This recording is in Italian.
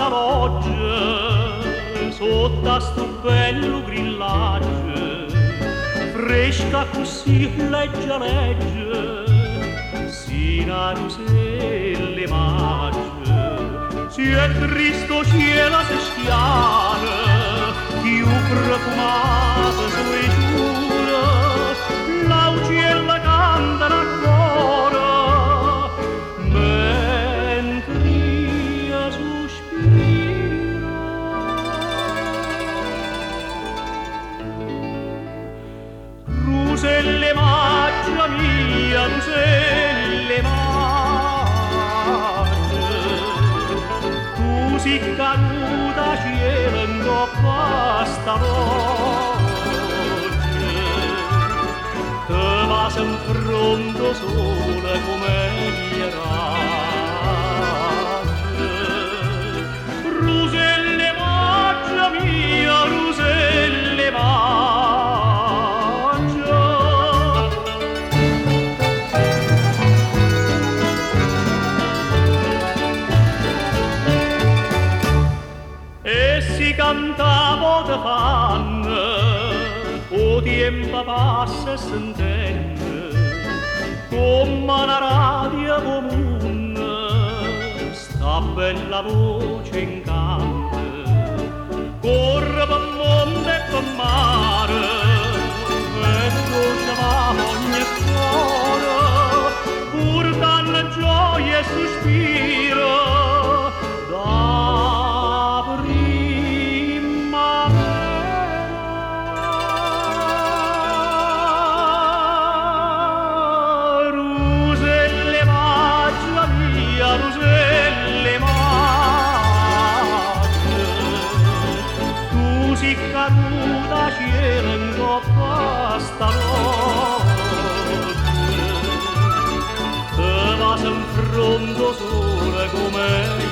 sta loggia sotto a sto bello grillaggio, fresca così leggia leggia, sino le magge. Si è tristo cielo se schiana, più profumata sui giura, l'auciella canta ancora, mentre io sospiro. Ruselle maggia mia, ruselle maggia, tu si caduta cielo in coppa sta notte, te vas in fronte sola come gli raggi. Ruselle maggia mia, ruselle maggia. E si cantava da fanno, o tempo passa e s'intende, come una radio comune, sta bella voce incanta, corre per mondo e per mare, e dolce va ogni cuore, portando gioia e sospiro, ruselle maggia, tu si caduta cielo in coppa sta notte, te vas in fronte sola come